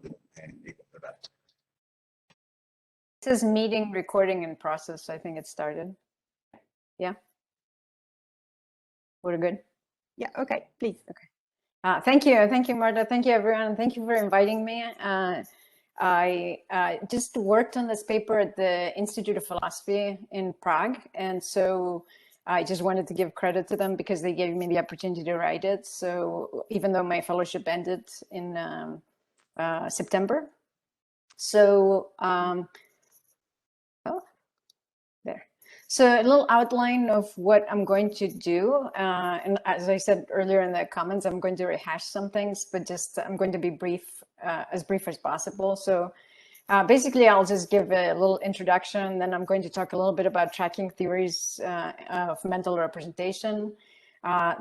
for the data for that. It says meeting, recording, and process. I think it started. Yeah. We're good. Yeah, okay, please. Okay. Thank you, Marta. Thank you, everyone. Thank you for inviting me. I just worked on this paper at the Institute of Philosophy in Prague, and so I just wanted to give credit to them because they gave me the opportunity to write it. So even though my fellowship ended in September, so there. So a little outline of what I'm going to do. And as I said earlier in the comments, I'm going to rehash some things, but just I'm going to be brief, as brief as possible. So basically, I'll just give a little introduction. Then I'm going to talk a little bit about tracking theories of mental representation.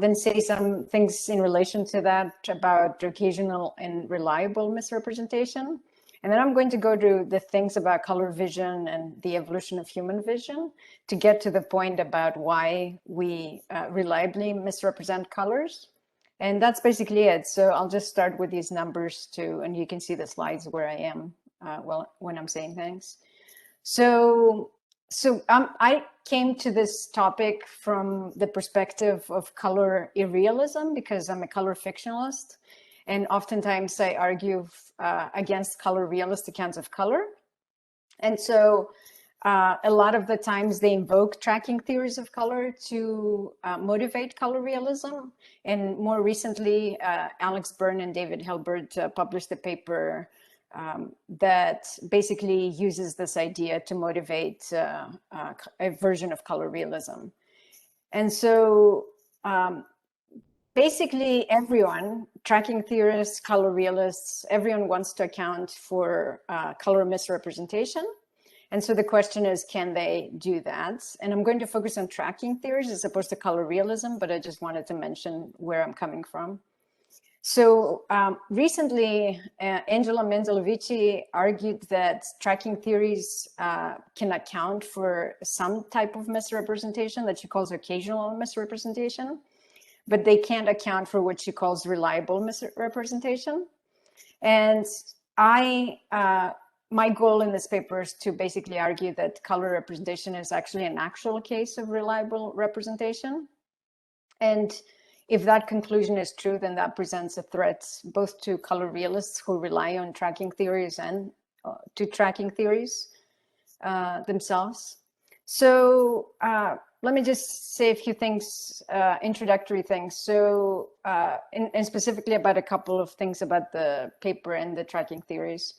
Then say some things in relation to that about occasional and reliable misrepresentation. And then I'm going to go to the things about color vision and the evolution of human vision to get to the point about why we reliably misrepresent colors. And that's basically it. So I'll just start with these numbers too, and you can see the slides where I am when I'm saying things. So I came to this topic from the perspective of color irrealism because I'm a color fictionalist. And oftentimes I argue against color realist accounts of color. And so a lot of the times they invoke tracking theories of color to motivate color realism. And more recently, Alex Byrne and David Hilbert published a paper that basically uses this idea to motivate a version of color realism. And so basically everyone, tracking theorists, color realists, everyone wants to account for color misrepresentation. And so the question is, can they do that? And I'm going to focus on tracking theories as opposed to color realism, but I just wanted to mention where I'm coming from. So recently, Angela Mendelovici argued that tracking theories can account for some type of misrepresentation that she calls occasional misrepresentation, but they can't account for what she calls reliable misrepresentation. And my goal in this paper is to basically argue that color representation is actually an actual case of reliable representation. And if that conclusion is true, then that presents a threat both to color realists who rely on tracking theories and to tracking theories themselves. So let me just say a few things, introductory things. So, and specifically about a couple of things about the paper and the tracking theories.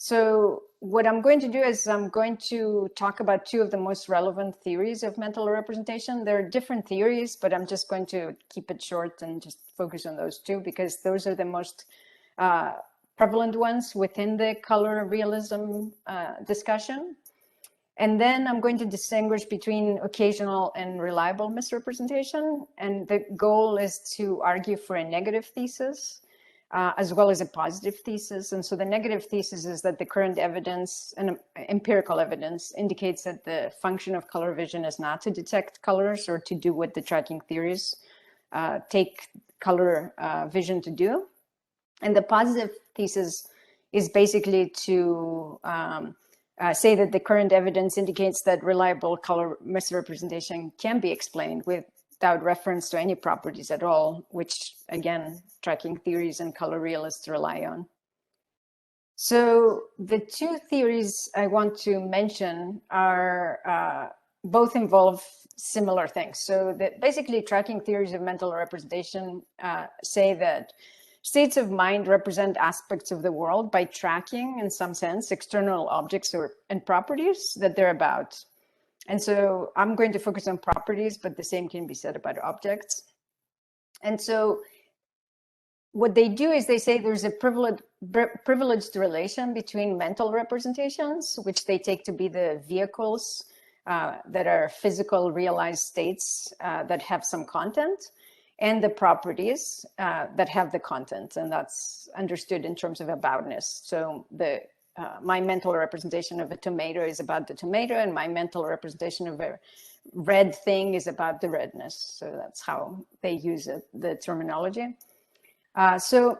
So what I'm going to do is I'm going to talk about two of the most relevant theories of mental representation. There are different theories, but I'm just going to keep it short and just focus on those two because those are the most prevalent ones within the color realism discussion. And then I'm going to distinguish between occasional and reliable misrepresentation. And the goal is to argue for a negative thesis as well as a positive thesis. And so the negative thesis is that the current evidence and empirical evidence indicates that the function of color vision is not to detect colors or to do what the tracking theories take color vision to do. And the positive thesis is basically to say that the current evidence indicates that reliable color misrepresentation can be explained without reference to any properties at all, which again, tracking theories and color realists rely on. So the two theories I want to mention are both involve similar things. So that basically tracking theories of mental representation say that states of mind represent aspects of the world by tracking, in some sense, external objects and properties that they're about. And so I'm going to focus on properties, but the same can be said about objects. And so what they do is they say there's a privileged relation between mental representations, which they take to be the vehicles that are physical realized states that have some content, and the properties that have the content, and that's understood in terms of aboutness. So my mental representation of a tomato is about the tomato, and my mental representation of a red thing is about the redness. So that's how they use the terminology. So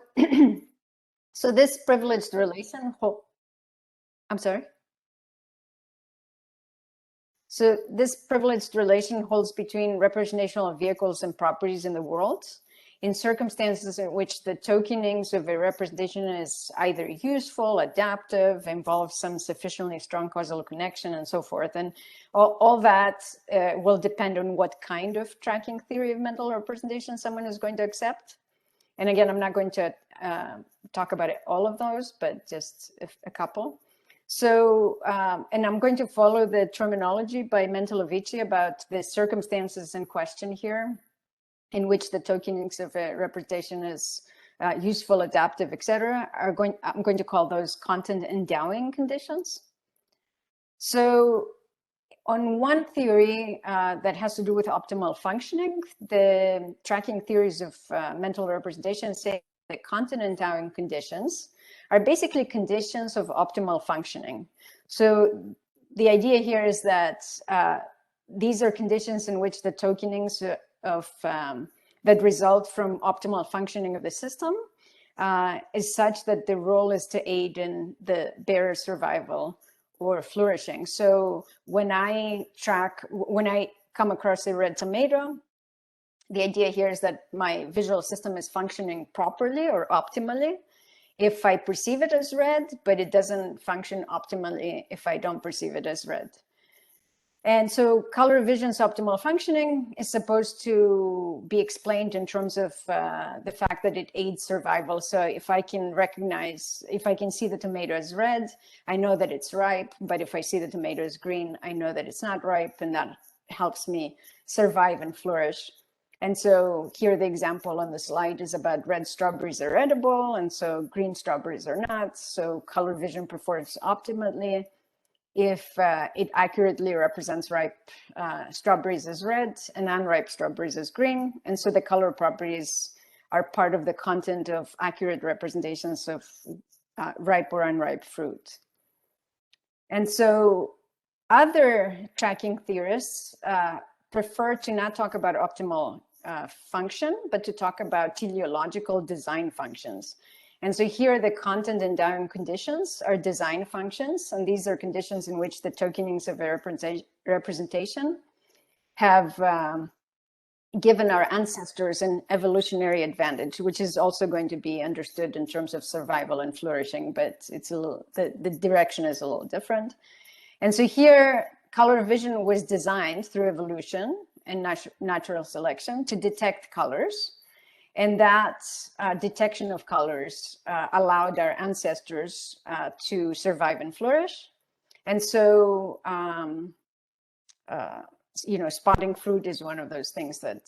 So this privileged relation, I'm sorry. So this privileged relation holds between representational vehicles and properties in the world in circumstances in which the tokenings of a representation is either useful, adaptive, involves some sufficiently strong causal connection, and so forth. And all that will depend on what kind of tracking theory of mental representation someone is going to accept. And again, I'm not going to talk about all of those, but just a couple. So, and I'm going to follow the terminology by Mentelovici about the circumstances in question here, in which the tokenings of a representation is useful, adaptive, etc. I'm going to call those content endowing conditions. So on one theory that has to do with optimal functioning, the tracking theories of mental representation say that content endowing conditions are basically conditions of optimal functioning. So the idea here is that these are conditions in which the tokenings of that result from optimal functioning of the system is such that the role is to aid in the bearer's survival or flourishing. So when I come across a red tomato, the idea here is that my visual system is functioning properly or optimally if I perceive it as red, but it doesn't function optimally if I don't perceive it as red. And so color vision's optimal functioning is supposed to be explained in terms of the fact that it aids survival. So if I can see the tomato as red, I know that it's ripe. But if I see the tomato as green, I know that it's not ripe, and that helps me survive and flourish. And so here the example on the slide is about red strawberries are edible, and so green strawberries are not. So color vision performs optimally if it accurately represents ripe strawberries as red and unripe strawberries as green. And so the color properties are part of the content of accurate representations of ripe or unripe fruit. And so other tracking theorists prefer to not talk about optimal function, but to talk about teleological design functions. And so here the content endowing conditions are design functions, and these are conditions in which the tokenings of a representation have given our ancestors an evolutionary advantage, which is also going to be understood in terms of survival and flourishing, but it's a little, the direction is a little different. And so here, color vision was designed through evolution and natural selection to detect colors. And that detection of colors allowed our ancestors to survive and flourish. And so, spotting fruit is one of those things that,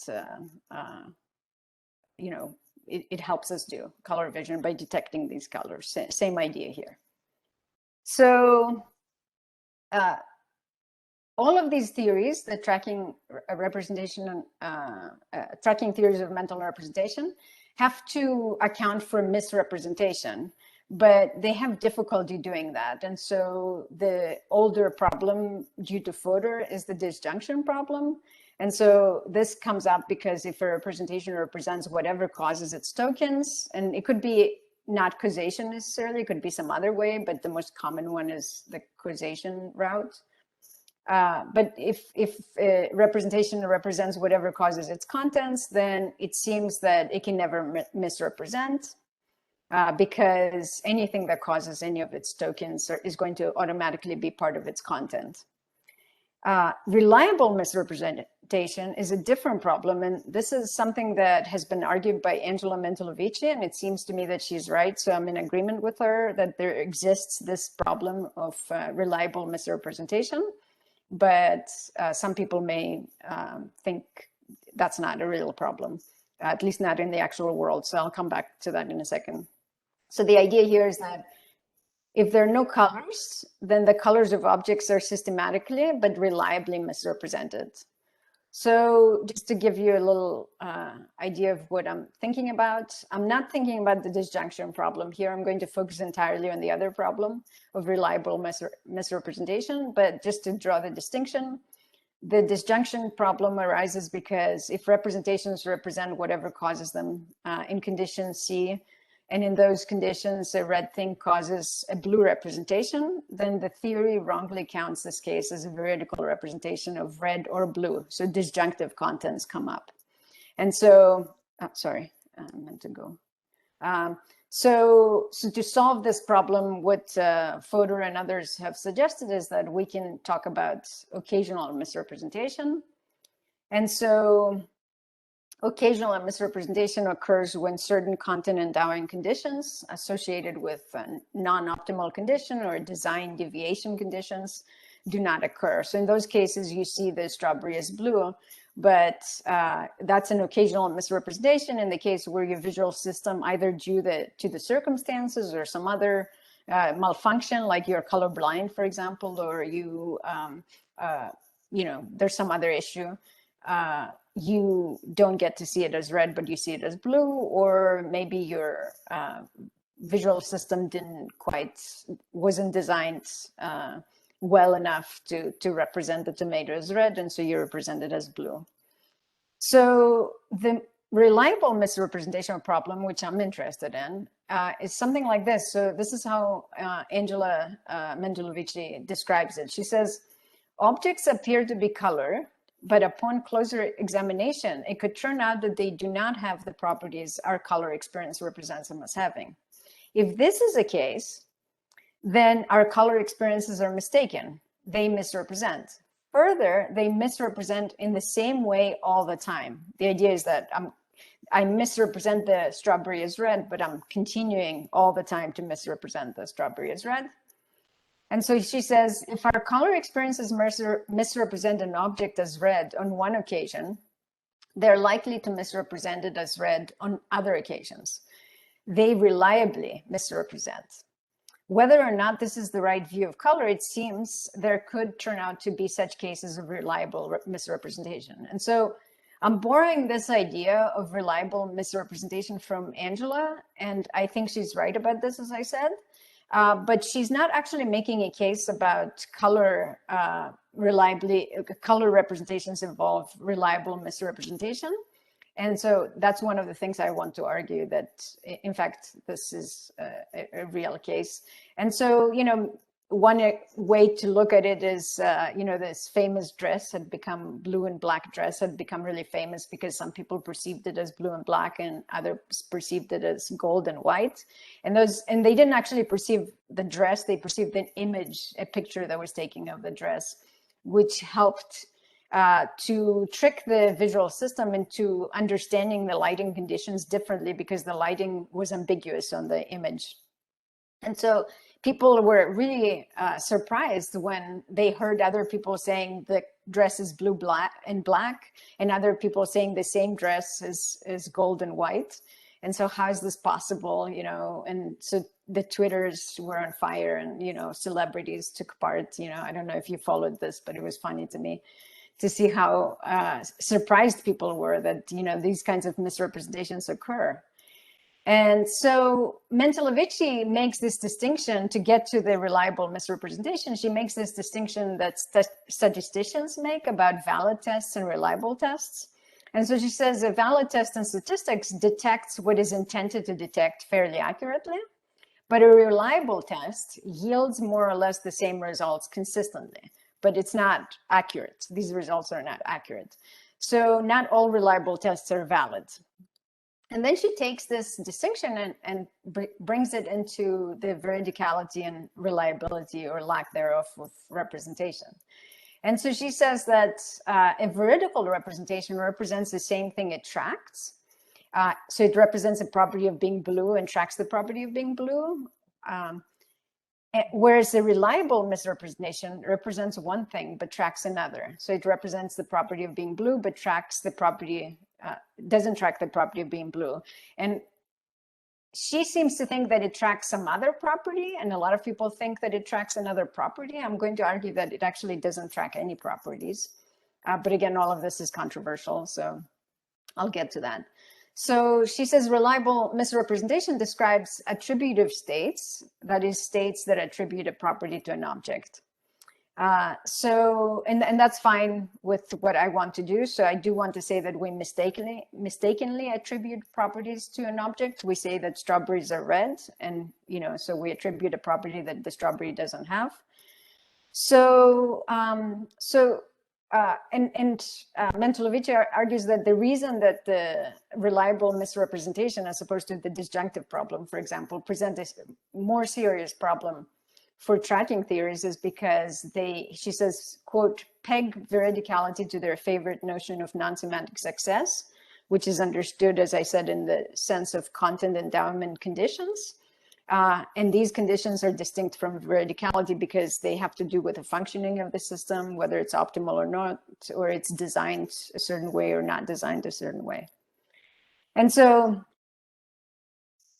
it helps us do color vision by detecting these colors. Same idea here. So all of these theories, the tracking representation, tracking theories of mental representation, have to account for misrepresentation, but they have difficulty doing that. And so the older problem due to Fodor is the disjunction problem. And so this comes up because if a representation represents whatever causes its tokens, and it could be not causation necessarily, it could be some other way, but the most common one is the causation route. But if a representation represents whatever causes its contents, then it seems that it can never misrepresent because anything that causes any of its tokens is going to automatically be part of its content. Reliable misrepresentation is a different problem, and this is something that has been argued by Angela Mentelovici, and it seems to me that she's right, so I'm in agreement with her that there exists this problem of reliable misrepresentation. But some people may think that's not a real problem, at least not in the actual world. So I'll come back to that in a second. So the idea here is that if there are no colors, then the colors of objects are systematically but reliably misrepresented. So just to give you a little idea of what I'm thinking about, I'm not thinking about the disjunction problem here. I'm going to focus entirely on the other problem of reliable misrepresentation, but just to draw the distinction, the disjunction problem arises because if representations represent whatever causes them in condition C, and in those conditions, a red thing causes a blue representation, then the theory wrongly counts this case as a veridical representation of red or blue. So disjunctive contents come up. And so, sorry, I meant to go. So to solve this problem, what Fodor and others have suggested is that we can talk about occasional misrepresentation. And so occasional misrepresentation occurs when certain content endowing conditions associated with a non-optimal condition or design deviation conditions do not occur. So in those cases, you see the strawberry is blue, but that's an occasional misrepresentation in the case where your visual system, either due to the circumstances or some other malfunction, like you're colorblind, for example, or you know, there's some other issue, you don't get to see it as red, but you see it as blue, or maybe your visual system wasn't designed well enough to represent the tomato as red, and so you represent it as blue. So the reliable misrepresentation problem, which I'm interested in, is something like this. So this is how Angela Mendelovici describes it. She says, objects appear to be color, but upon closer examination, it could turn out that they do not have the properties our color experience represents them as having. If this is the case, then our color experiences are mistaken. They misrepresent. Further, they misrepresent in the same way all the time. The idea is that I misrepresent the strawberry as red, but I'm continuing all the time to misrepresent the strawberry as red. And so she says, if our color experiences misrepresent an object as red on one occasion, they're likely to misrepresent it as red on other occasions. They reliably misrepresent. Whether or not this is the right view of color, it seems there could turn out to be such cases of reliable misrepresentation. And so I'm borrowing this idea of reliable misrepresentation from Angela, and I think she's right about this, as I said. But she's not actually making a case about color color representations involve reliable misrepresentation. And so that's one of the things I want to argue, that in fact, this is a real case. And so, you know, one way to look at it is, you know, this famous dress had become blue and black dress had become really famous because some people perceived it as blue and black and others perceived it as gold and white. And they didn't actually perceive the dress, they perceived an image, a picture that was taken of the dress, which helped to trick the visual system into understanding the lighting conditions differently because the lighting was ambiguous on the image. And so people were really surprised when they heard other people saying the dress is blue, black, and black, and other people saying the same dress is gold and white. And so how is this possible, you know? And so the Twitters were on fire, and, you know, celebrities took part. You know, I don't know if you followed this, but it was funny to me to see how surprised people were that, you know, these kinds of misrepresentations occur. And so Mendelovici makes this distinction to get to the reliable misrepresentation. She makes this distinction that statisticians make about valid tests and reliable tests. And so she says a valid test in statistics detects what is intended to detect fairly accurately, but a reliable test yields more or less the same results consistently, but it's not accurate. These results are not accurate. So not all reliable tests are valid. And then she takes this distinction and brings it into the veridicality and reliability, or lack thereof, with representation. And so she says that a veridical representation represents the same thing it tracks. So it represents a property of being blue and tracks the property of being blue. Whereas a reliable misrepresentation represents one thing but tracks another. So it represents the property of being blue but tracks the property, doesn't track the property of being blue. And she seems to think that it tracks some other property, and a lot of people think that it tracks another property. I'm going to argue that it actually doesn't track any properties. But again, all of this is controversial, so I'll get to that. So she says reliable misrepresentation describes attributive states, that is, states that attribute a property to an object. And that's fine with what I want to do. So I do want to say that we mistakenly attribute properties to an object. We say that strawberries are red, and so we attribute a property that the strawberry doesn't have. So Mentolovici argues that the reason that the reliable misrepresentation, as opposed to the disjunctive problem, for example, present a more serious problem for tracking theories is because she says, quote, peg veridicality to their favorite notion of non-semantic success, which is understood, as I said, in the sense of content endowment conditions. And these conditions are distinct from veridicality because they have to do with the functioning of the system, whether it's optimal or not, or it's designed a certain way or not designed a certain way. And so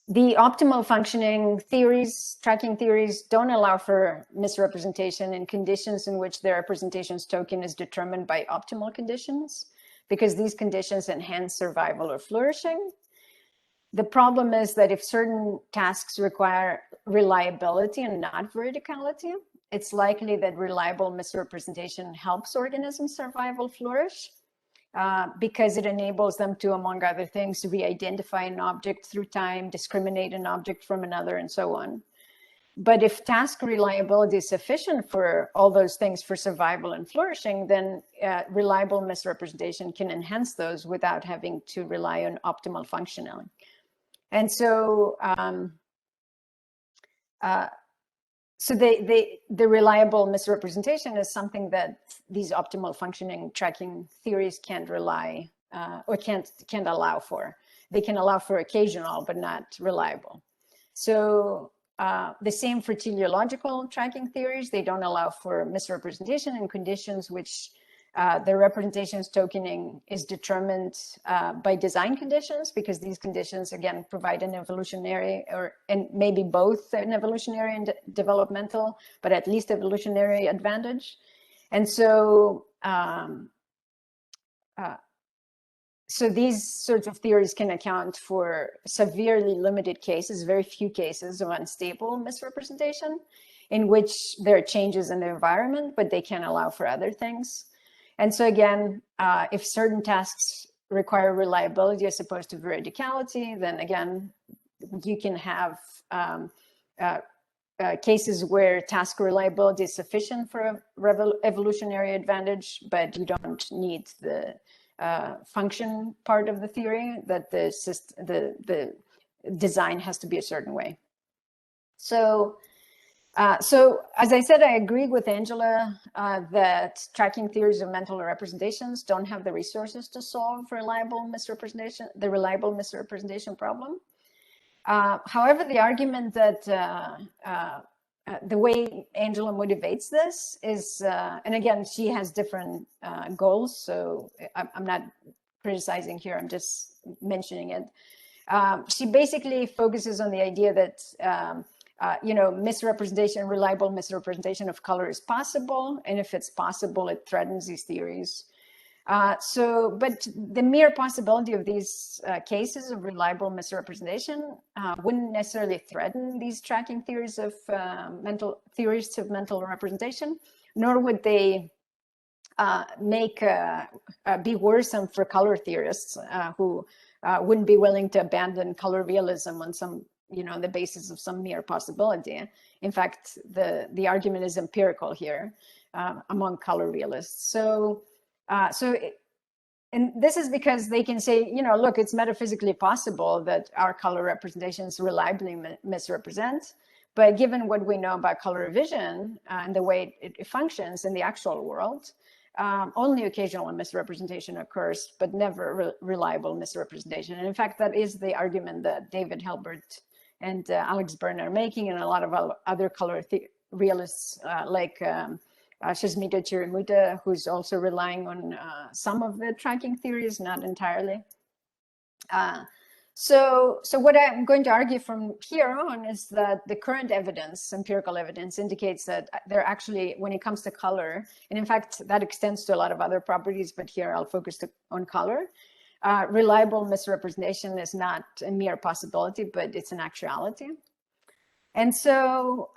the optimal functioning theories, tracking theories, don't allow for misrepresentation in conditions in which the representation's token is determined by optimal conditions, because these conditions enhance survival or flourishing. The problem is that if certain tasks require reliability and not veridicality, it's likely that reliable misrepresentation helps organisms survive or flourish. Because it enables them to, among other things, re-identify an object through time, discriminate an object from another, and so on. But if task reliability is sufficient for all those things for survival and flourishing, then reliable misrepresentation can enhance those without having to rely on optimal functioning. And so the reliable misrepresentation is something that these optimal functioning tracking theories can't rely or can't allow for. They can allow for occasional, but not reliable. So the same for teleological tracking theories. They don't allow for misrepresentation in conditions which the representation's tokening is determined by design conditions, because these conditions, again, provide an evolutionary and maybe both an evolutionary and developmental, but at least evolutionary advantage. And so, so these sorts of theories can account for severely limited cases, very few cases of unstable misrepresentation, in which there are changes in the environment, but they can allow for other things. And so again, if certain tasks require reliability as opposed to veridicality, then again, you can have cases where task reliability is sufficient for a evolutionary advantage, but you don't need the function part of the theory, that the design has to be a certain way. So as I said, I agree with Angela that tracking theories of mental representations don't have the resources to solve the reliable misrepresentation problem. However, the argument that the way Angela motivates this is, and again, she has different goals, so I'm not criticizing here, I'm just mentioning it. She basically focuses on the idea that reliable misrepresentation of color is possible. And if it's possible, it threatens these theories. But the mere possibility of these cases of reliable misrepresentation wouldn't necessarily threaten these tracking theories of mental representation, nor would they be worrisome for color theorists who wouldn't be willing to abandon color realism on some, on the basis of some mere possibility. In fact, the argument is empirical here among color realists. And this is because they can say, look, it's metaphysically possible that our color representations reliably misrepresent, but given what we know about color vision and the way it functions in the actual world, only occasional misrepresentation occurs, but never reliable misrepresentation. And in fact, that is the argument that David Hilbert and Alex Byrne are making, and a lot of other color realists like Shizmita Chirimuta, who's also relying on some of the tracking theories, not entirely. So what I'm going to argue from here on is that the current evidence, empirical evidence, indicates that they're actually, when it comes to color, and in fact, that extends to a lot of other properties, but here I'll focus on color. Reliable misrepresentation is not a mere possibility, but it's an actuality. And so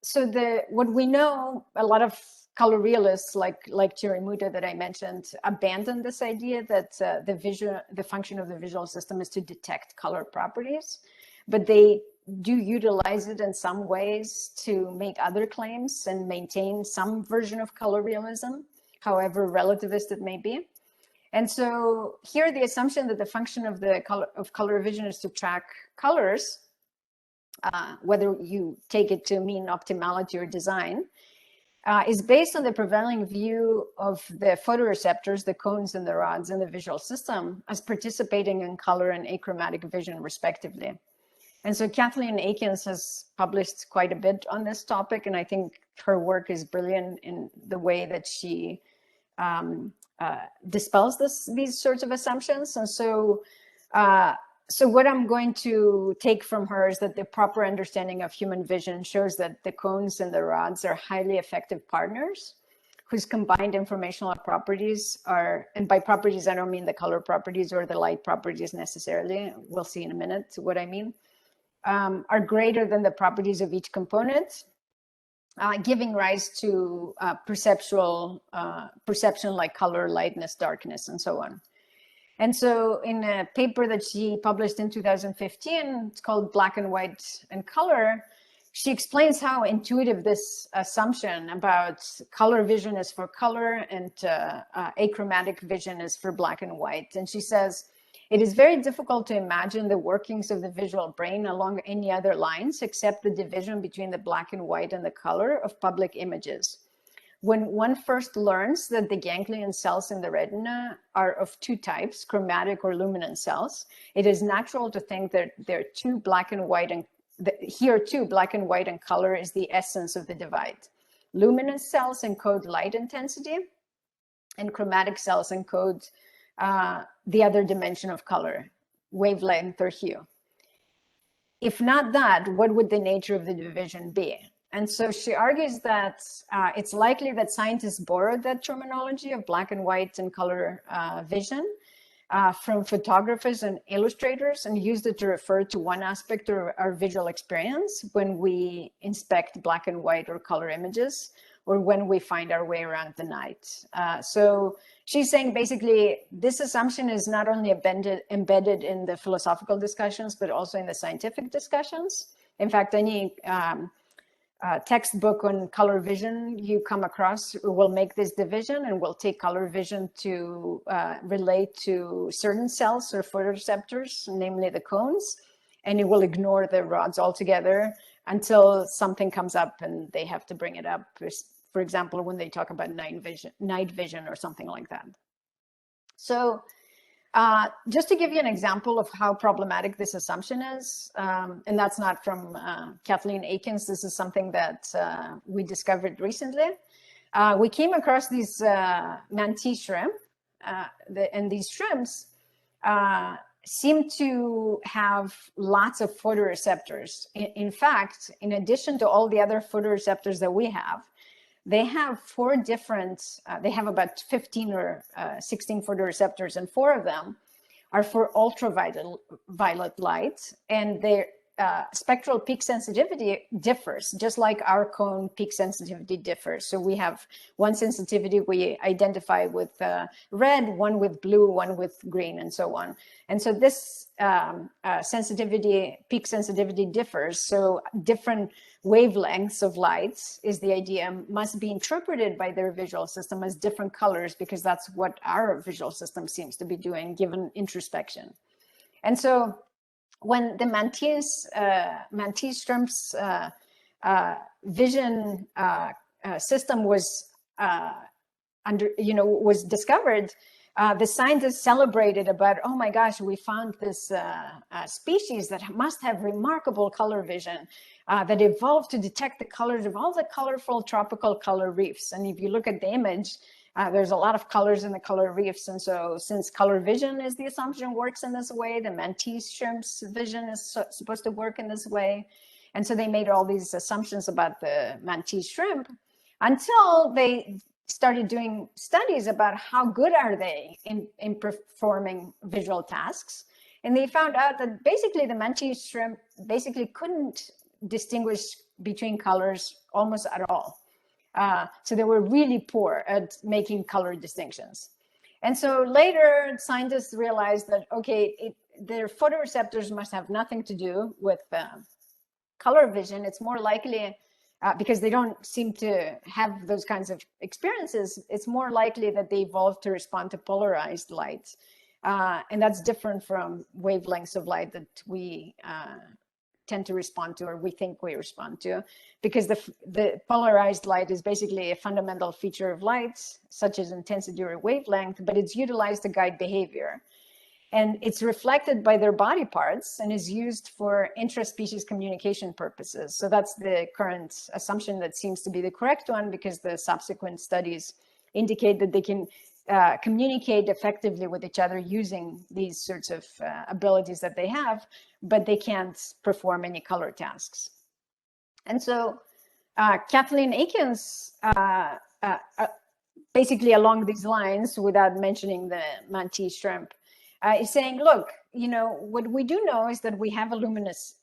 so what we know, a lot of color realists like Chirimuta that I mentioned abandon this idea that the function of the visual system is to detect color properties, but they do utilize it in some ways to make other claims and maintain some version of color realism, however relativist it may be. And so here the assumption that the function of the color vision is to track colors, whether you take it to mean optimality or design, is based on the prevailing view of the photoreceptors, the cones and the rods in the visual system as participating in color and achromatic vision respectively. And so Kathleen Akins has published quite a bit on this topic, and I think her work is brilliant in the way that she dispels these sorts of assumptions. And so what I'm going to take from her is that the proper understanding of human vision shows that the cones and the rods are highly effective partners whose combined informational properties are, and by properties, I don't mean the color properties or the light properties necessarily. We'll see in a minute what I mean, are greater than the properties of each component, giving rise to perception like color, lightness, darkness, and so on. And so in a paper that she published in 2015, it's called Black and White and Color, she explains how intuitive this assumption about color vision is for color and achromatic vision is for black and white. And she says, it is very difficult to imagine the workings of the visual brain along any other lines except the division between the black and white and the color of public images. When one first learns that the ganglion cells in the retina are of two types, chromatic or luminant cells, it is natural to think that there are two black and white, and here too, black and white and color is the essence of the divide. Luminant cells encode light intensity, and chromatic cells encode the other dimension of color, wavelength or hue. If not that, what would the nature of the division be? And so she argues that it's likely that scientists borrowed that terminology of black and white and color vision from photographers and illustrators and used it to refer to one aspect of our visual experience when we inspect black and white or color images or when we find our way around the night. So she's saying basically this assumption is not only embedded in the philosophical discussions, but also in the scientific discussions. In fact, any textbook on color vision you come across will make this division and will take color vision to relate to certain cells or photoreceptors, namely the cones, and it will ignore the rods altogether until something comes up and they have to bring it up. For example, when they talk about night vision or something like that. So just to give you an example of how problematic this assumption is, and that's not from Kathleen Akins, this is something that we discovered recently. We came across these mantis shrimp, and these shrimps seem to have lots of photoreceptors. In fact, in addition to all the other photoreceptors that we have, they have four different, they have about 15 or 16 photoreceptors, and 4 of them are for ultraviolet light, and their spectral peak sensitivity differs, just like our cone peak sensitivity differs. So we have one sensitivity we identify with red, one with blue, one with green, and so on. And so this peak sensitivity differs. So different wavelengths of lights is the idea, must be interpreted by their visual system as different colors, because that's what our visual system seems to be doing given introspection. And so when the mantis shrimp's vision system was was discovered, the scientists celebrated about, oh my gosh, we found this species that must have remarkable color vision that evolved to detect the colors of all the colorful tropical color reefs. And if you look at the image, there's a lot of colors in the color reefs. And so since color vision is the assumption works in this way, the mantis shrimp's vision is supposed to work in this way. And so they made all these assumptions about the mantis shrimp until they started doing studies about how good are they in performing visual tasks. And they found out that basically the mantis shrimp basically couldn't distinguish between colors almost at all. So they were really poor at making color distinctions. And so later scientists realized that, okay, their photoreceptors must have nothing to do with color vision. It's more likely, because they don't seem to have those kinds of experiences, it's more likely that they evolved to respond to polarized light. And that's different from wavelengths of light that we tend to respond to, or we think we respond to, because the polarized light is basically a fundamental feature of light, such as intensity or wavelength, but it's utilized to guide behavior. And it's reflected by their body parts and is used for intraspecies communication purposes. So that's the current assumption that seems to be the correct one, because the subsequent studies indicate that they can communicate effectively with each other using these sorts of abilities that they have, but they can't perform any color tasks. And so Kathleen Akins, basically along these lines, without mentioning the mantis shrimp, is saying, look, what we do know is that we have a luminance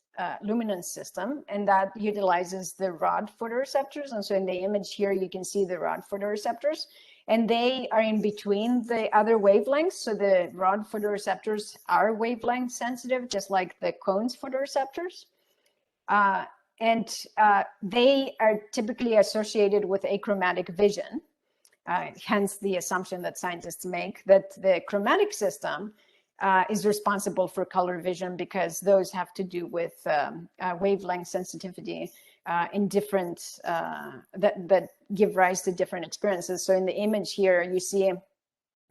system, and that utilizes the rod photoreceptors. And so in the image here, you can see the rod photoreceptors, and they are in between the other wavelengths. So the rod photoreceptors are wavelength sensitive, just like the cones photoreceptors. And they are typically associated with achromatic vision. Hence the assumption that scientists make that the chromatic system is responsible for color vision, because those have to do with wavelength sensitivity in different, that give rise to different experiences. So in the image here, you see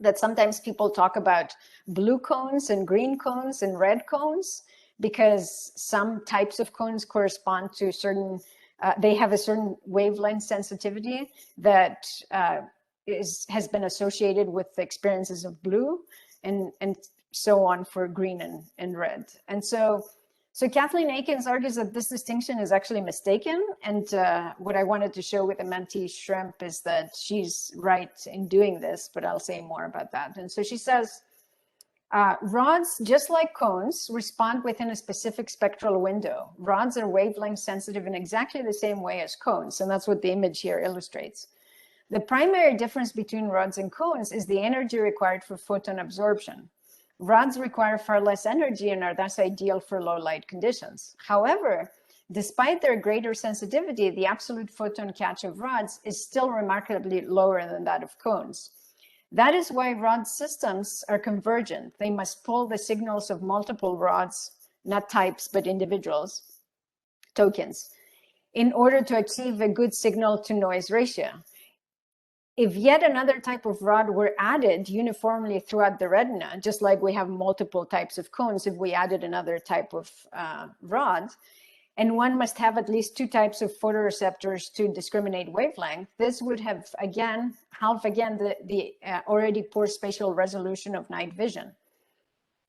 that sometimes people talk about blue cones and green cones and red cones, because some types of cones correspond to certain, they have a certain wavelength sensitivity that has been associated with the experiences of blue, and so on for green and red. And so Kathleen Akins argues that this distinction is actually mistaken. And what I wanted to show with the mantis shrimp is that she's right in doing this, but I'll say more about that. And so she says, rods, just like cones, respond within a specific spectral window. Rods are wavelength sensitive in exactly the same way as cones. And that's what the image here illustrates. The primary difference between rods and cones is the energy required for photon absorption. Rods require far less energy and are thus ideal for low light conditions. However, despite their greater sensitivity, the absolute photon catch of rods is still remarkably lower than that of cones. That is why rod systems are convergent. They must pull the signals of multiple rods, not types, but individuals, tokens, in order to achieve a good signal to noise ratio. If yet another type of rod were added uniformly throughout the retina, just like we have multiple types of cones, if we added another type of rod, and one must have at least two types of photoreceptors to discriminate wavelength, this would have half again the already poor spatial resolution of night vision.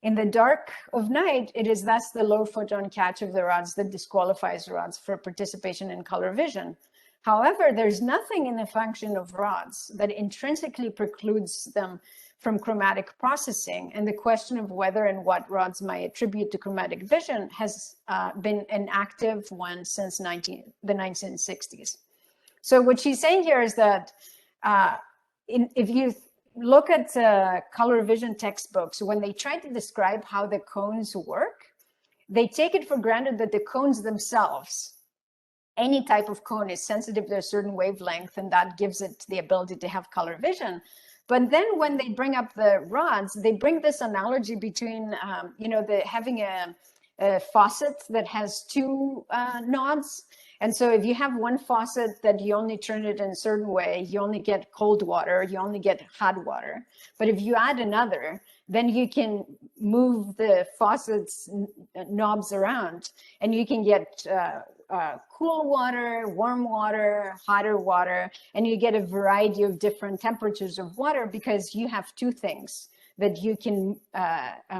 In the dark of night, it is thus the low photon catch of the rods that disqualifies rods for participation in color vision. However, there's nothing in the function of rods that intrinsically precludes them from chromatic processing, and the question of whether and what rods might attribute to chromatic vision has been an active one since the 1960s. So what she's saying here is that if you look at color vision textbooks, when they try to describe how the cones work, they take it for granted that the cones themselves, any type of cone, is sensitive to a certain wavelength, and that gives it the ability to have color vision. But then when they bring up the rods, they bring this analogy between, having a faucet that has two nods. And so if you have one faucet that you only turn it in a certain way, you only get cold water, you only get hot water. But if you add another, then you can move the faucet's knobs around, and you can get cool water, warm water, hotter water, and you get a variety of different temperatures of water because you have two things that you can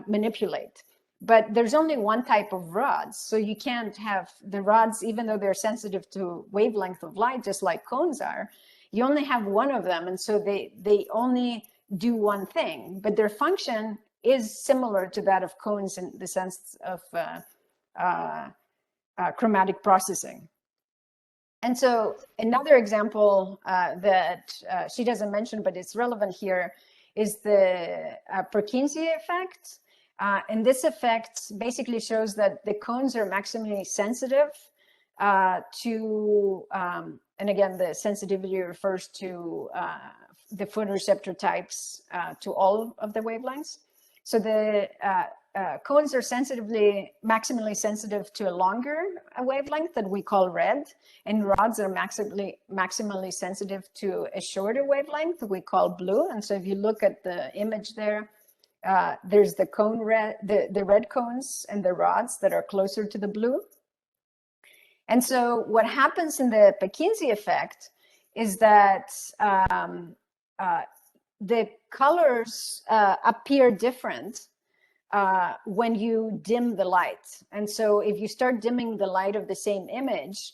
manipulate. But there's only one type of rods, so you can't have the rods, even though they're sensitive to wavelength of light, just like cones are, you only have one of them, and so they only do one thing, but their function is similar to that of cones in the sense of chromatic processing. And so another example that she doesn't mention, but it's relevant here, is the Perkinsia effect. And this effect basically shows that the cones are maximally sensitive to, and again, the sensitivity refers to the photoreceptor types to all of the wavelengths. So the cones are maximally sensitive to a longer wavelength that we call red, and rods are maximally sensitive to a shorter wavelength we call blue. And so if you look at the image there, there's the the red cones and the rods that are closer to the blue. And so what happens in the Perkinsia effect is that the colors appear different when you dim the light. And so if you start dimming the light of the same image,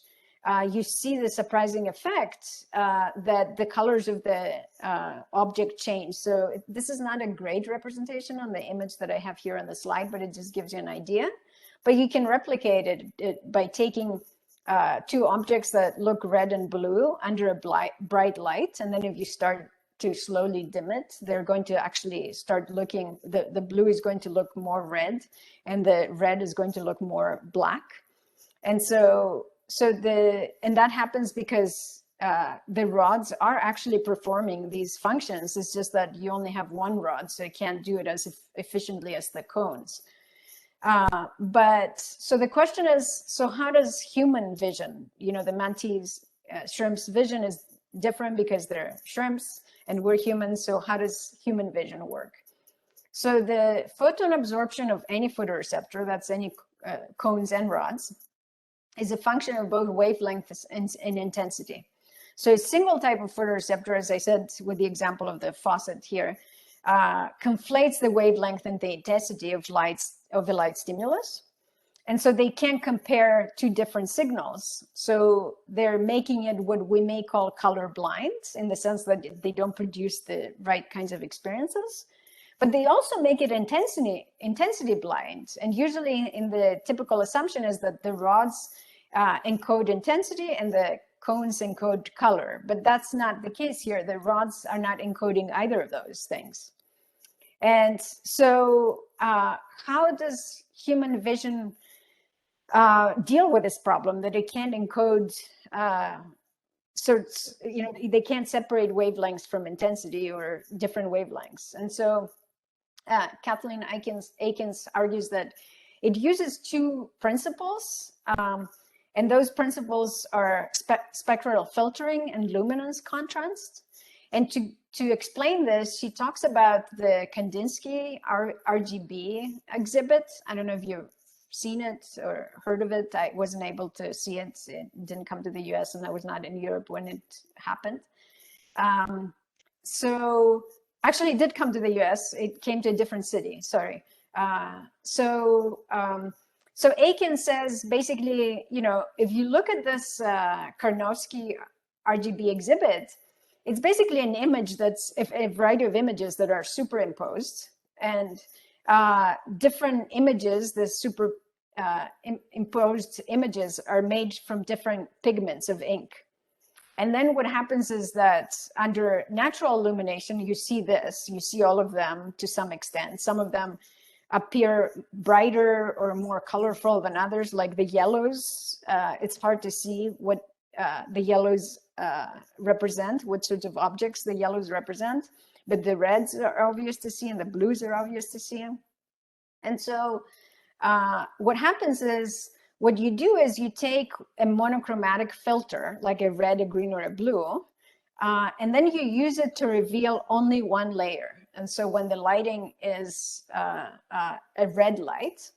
you see the surprising effect that the colors of the object change. So this is not a great representation on the image that I have here on the slide, but it just gives you an idea. But you can replicate it by taking two objects that look red and blue under a bright light. And then if you start to slowly dim it, they're going to actually start looking, the blue is going to look more red and the red is going to look more black. And so that happens because the rods are actually performing these functions. It's just that you only have one rod, so you can't do it as efficiently as the cones. But so the question is, so how does human vision, the mantis, shrimps vision is different because they're shrimps and we're humans. So how does human vision work? So the photon absorption of any photoreceptor, that's any cones and rods, is a function of both wavelength and intensity. So a single type of photoreceptor, as I said with the example of the faucet here, conflates the wavelength and the intensity of the light stimulus. And so they can't compare two different signals. So they're making it what we may call color blind, in the sense that they don't produce the right kinds of experiences. But they also make it intensity blind. And usually in the typical assumption is that the rods encode intensity and the cones encode color. But that's not the case here. The rods are not encoding either of those things. And so how does human vision deal with this problem that it can't encode, they can't separate wavelengths from intensity or different wavelengths. And so Kathleen Akins argues that it uses two principles, and those principles are spectral filtering and luminance contrast. And to explain this, she talks about the Kandinsky RGB exhibit. I don't know if you've seen it or heard of it. I wasn't able to see it. It didn't come to the US and I was not in Europe when it happened. So actually it did come to the US. It came to a different city, sorry. So Aiken says basically, if you look at this Karnofsky RGB exhibit, it's basically an image that's a variety of images that are superimposed, and different images, the imposed images are made from different pigments of ink. And then what happens is that under natural illumination, you see this, you see all of them to some extent. Some of them appear brighter or more colorful than others, like the yellows. It's hard to see what the yellows represent, what sorts of objects the yellows represent, but the reds are obvious to see and the blues are obvious to see. And so what happens is, what you do is you take a monochromatic filter, like a red, a green, or a blue, and then you use it to reveal only one layer. And so when the lighting is a red light,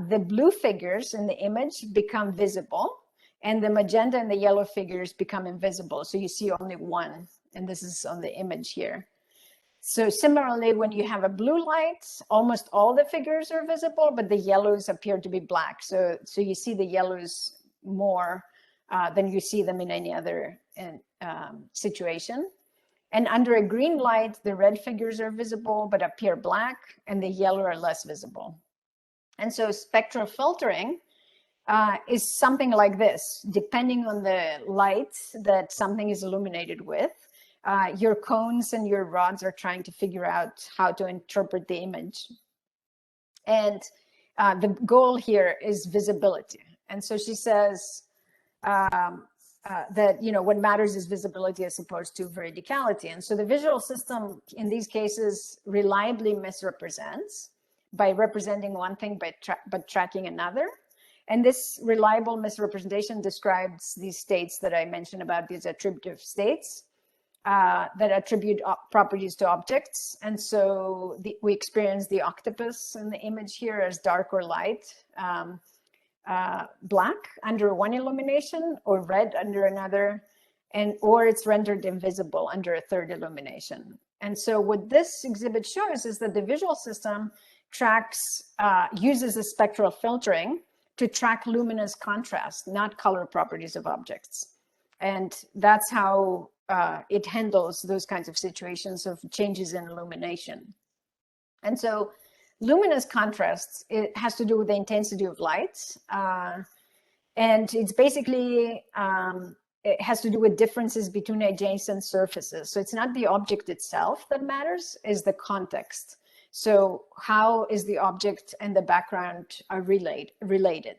the blue figures in the image become visible, and the magenta and the yellow figures become invisible. So you see only one, and this is on the image here. So similarly, when you have a blue light, almost all the figures are visible, but the yellows appear to be black. So you see the yellows more than you see them in any other situation. And under a green light, the red figures are visible, but appear black, and the yellow are less visible. And so spectral filtering is something like this. Depending on the light that something is illuminated with, your cones and your rods are trying to figure out how to interpret the image. And the goal here is visibility. And so she says that, what matters is visibility as opposed to veridicality. And so the visual system in these cases reliably misrepresents by representing one thing but tracking another. And this reliable misrepresentation describes these states that I mentioned about, these attributive states that attribute properties to objects. And so we experience the octopus in the image here as dark or light, black under one illumination, or red under another, or it's rendered invisible under a third illumination. And so what this exhibit shows is that the visual system uses a spectral filtering to track luminous contrast, not color properties of objects. And that's how it handles those kinds of situations of changes in illumination. And so luminous contrast, it has to do with the intensity of light. And it's basically, it has to do with differences between adjacent surfaces. So it's not the object itself that matters, it's the context. So how is the object and the background are related?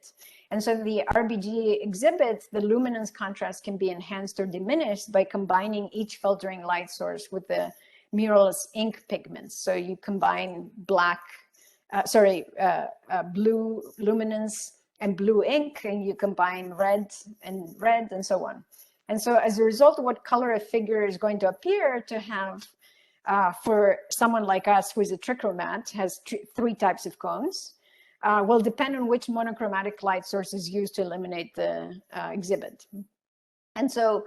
And so the RBG exhibit, the luminance contrast can be enhanced or diminished by combining each filtering light source with the mirrorless ink pigments. So you combine blue luminance and blue ink, and you combine red and so on. And so as a result of what color a figure is going to appear to have, for someone like us who is a trichromat, has three types of cones, will depend on which monochromatic light source is used to eliminate the exhibit. And so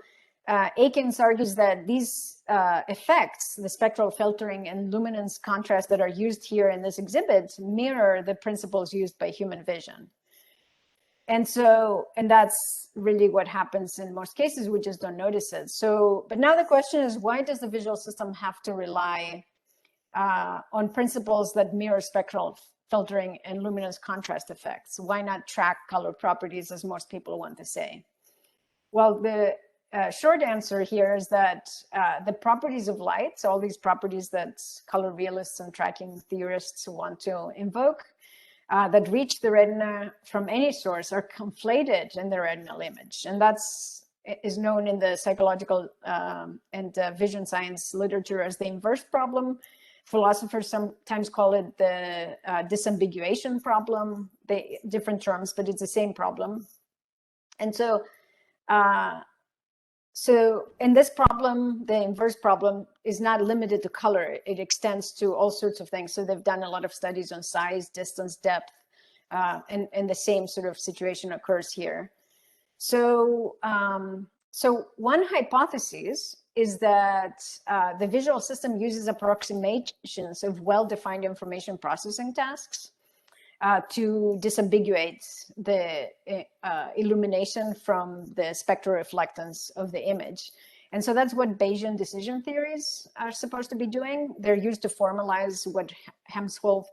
Akins argues that these effects, the spectral filtering and luminance contrast that are used here in this exhibit, mirror the principles used by human vision. And that's really what happens in most cases. We just don't notice it. But now the question is, why does the visual system have to rely on principles that mirror spectral filtering and luminance contrast effects? Why not track color properties, as most people want to say? Well, the short answer here is that the properties of light, so all these properties that color realists and tracking theorists want to invoke, that reach the retina from any source, are conflated in the retinal image. And is known in the psychological and vision science literature as the inverse problem. Philosophers sometimes call it the disambiguation problem. Different terms, but it's the same problem. And so in this problem, the inverse problem is not limited to color. It extends to all sorts of things. So they've done a lot of studies on size, distance, depth, and the same sort of situation occurs here. So one hypothesis is that the visual system uses approximations of well-defined information processing tasks to disambiguate the illumination from the spectral reflectance of the image. And so that's what Bayesian decision theories are supposed to be doing. They're used to formalize what Hemsworth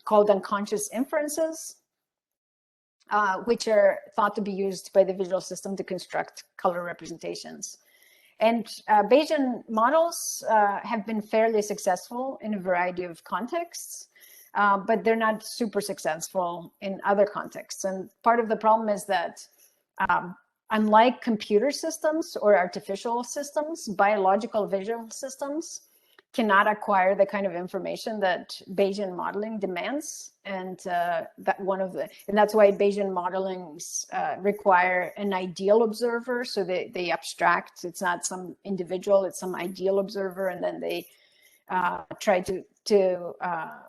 called unconscious inferences, which are thought to be used by the visual system to construct color representations. And Bayesian models have been fairly successful in a variety of contexts, but they're not super successful in other contexts. And part of the problem is that unlike computer systems or artificial systems, biological visual systems cannot acquire the kind of information that Bayesian modeling demands. And that's why Bayesian modelings require an ideal observer. So they abstract, it's not some individual, it's some ideal observer. And then they try to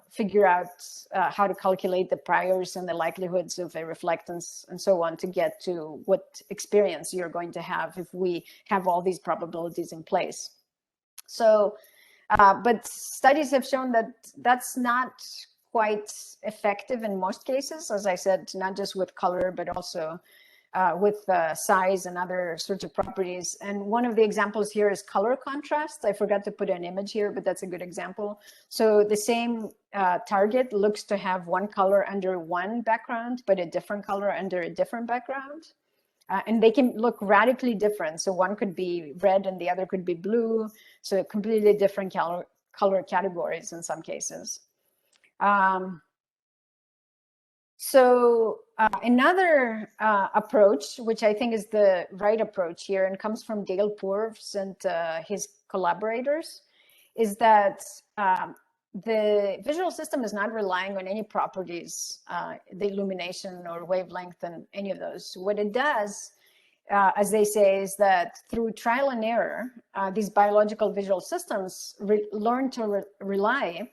figure out how to calculate the priors and the likelihoods of a reflectance and so on to get to what experience you're going to have if we have all these probabilities in place. So, but studies have shown that that's not quite effective in most cases, as I said, not just with color, but also with size and other sorts of properties. And one of the examples here is color contrast. I forgot to put an image here, but that's a good example. So the same target looks to have one color under one background, but a different color under a different background. And they can look radically different. So one could be red and the other could be blue. So completely different color categories in some cases. Another approach, which I think is the right approach here and comes from Dale Purves and his collaborators, is that the visual system is not relying on any properties, the illumination or wavelength and any of those. What it does, as they say, is that through trial and error, these biological visual systems learn to rely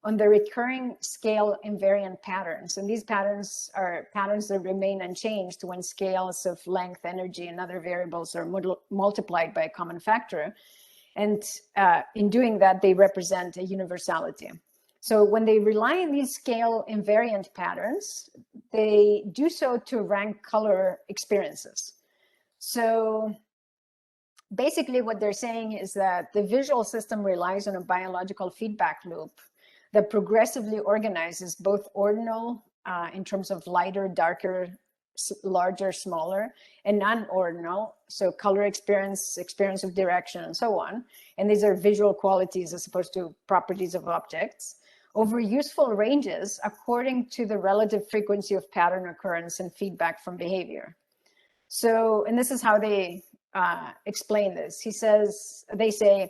on the recurring scale invariant patterns. And these patterns are patterns that remain unchanged when scales of length, energy, and other variables are multiplied by a common factor. And in doing that, they represent a universality. So when they rely on these scale invariant patterns, they do so to rank color experiences. So basically what they're saying is that the visual system relies on a biological feedback loop that progressively organizes both ordinal in terms of lighter, darker, larger, smaller, and non-ordinal, so color experience, experience of direction, and so on. And these are visual qualities as opposed to properties of objects, over useful ranges according to the relative frequency of pattern occurrence and feedback from behavior. So, and this is how they explain this. They say,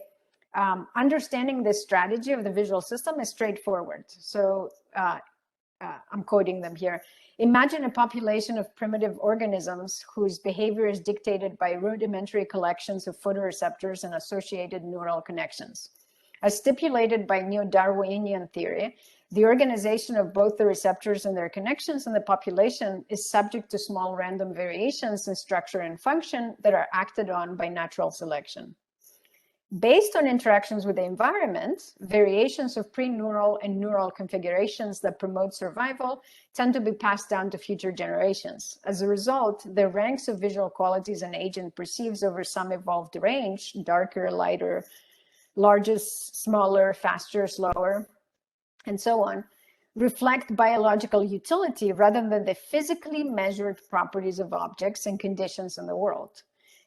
understanding this strategy of the visual system is straightforward. So I'm quoting them here. Imagine a population of primitive organisms whose behavior is dictated by rudimentary collections of photoreceptors and associated neural connections. As stipulated by neo-Darwinian theory, the organization of both the receptors and their connections in the population is subject to small random variations in structure and function that are acted on by natural selection. Based on interactions with the environment, variations of pre-neural and neural configurations that promote survival tend to be passed down to future generations. As a result, the ranks of visual qualities an agent perceives over some evolved range, darker, lighter, largest, smaller, faster, slower, and so on, reflect biological utility rather than the physically measured properties of objects and conditions in the world.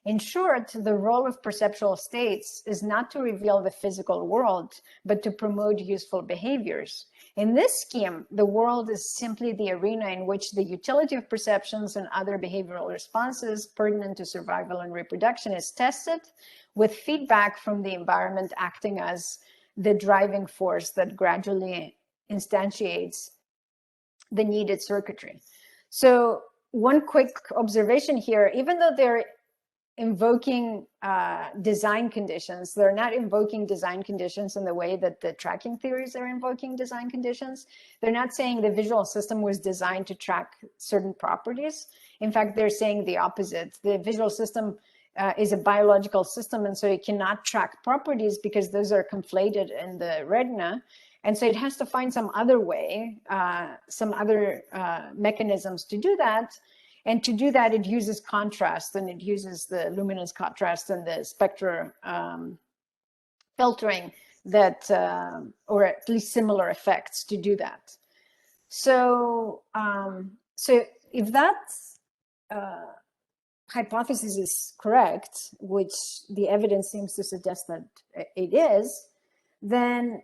In short, the role of perceptual states is not to reveal the physical world, but to promote useful behaviors. In this scheme, the world is simply the arena in which the utility of perceptions and other behavioral responses pertinent to survival and reproduction is tested, with feedback from the environment acting as the driving force that gradually instantiates the needed circuitry. So one quick observation here, even though they're invoking design conditions, they're not invoking design conditions in the way that the tracking theories are invoking design conditions. They're not saying the visual system was designed to track certain properties. In fact, they're saying the opposite. The visual system is a biological system, and so it cannot track properties because those are conflated in the retina. And so it has to find some other way, some other mechanisms to do that. And to do that, it uses contrast, and it uses the luminance contrast and the spectral filtering that, or at least similar effects to do that. So, so if that hypothesis is correct, which the evidence seems to suggest that it is, then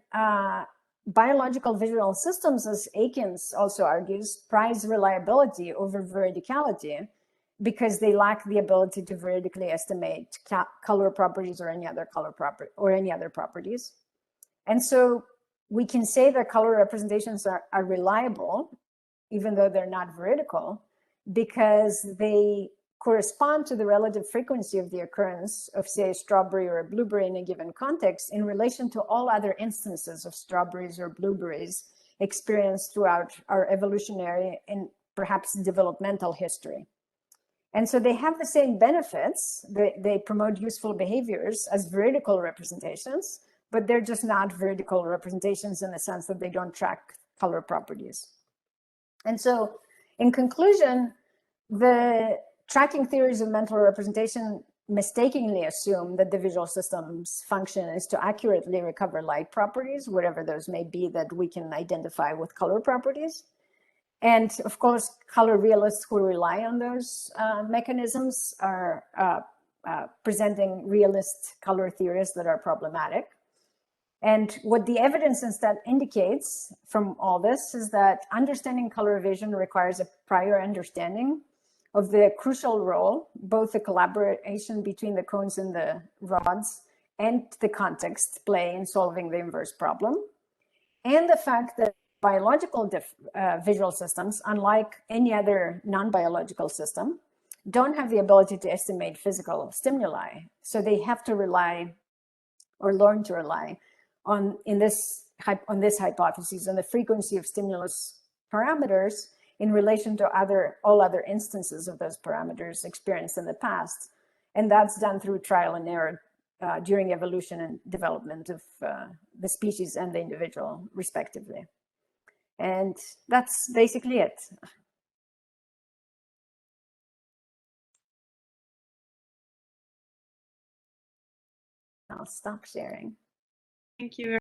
biological visual systems, as Akins also argues, prize reliability over veridicality because they lack the ability to veridically estimate color properties or any other properties. And so we can say that color representations are reliable, even though they're not veridical, because they correspond to the relative frequency of the occurrence of, say, a strawberry or a blueberry in a given context in relation to all other instances of strawberries or blueberries experienced throughout our evolutionary and perhaps developmental history. And so they have the same benefits. They promote useful behaviors as veridical representations, but they're just not veridical representations in the sense that they don't track color properties. And so in conclusion, the tracking theories of mental representation mistakenly assume that the visual system's function is to accurately recover light properties, whatever those may be that we can identify with color properties. And of course, color realists who rely on those mechanisms are presenting realist color theories that are problematic. And what the evidence instead indicates from all this is that understanding color vision requires a prior understanding of the crucial role, both the collaboration between the cones and the rods and the context play in solving the inverse problem. And the fact that biological visual systems, unlike any other non-biological system, don't have the ability to estimate physical stimuli. So they have to rely or learn to rely on this hypothesis on the frequency of stimulus parameters in relation to all other instances of those parameters experienced in the past. And that's done through trial and error during evolution and development of the species and the individual, respectively. And that's basically it. I'll stop sharing. Thank you.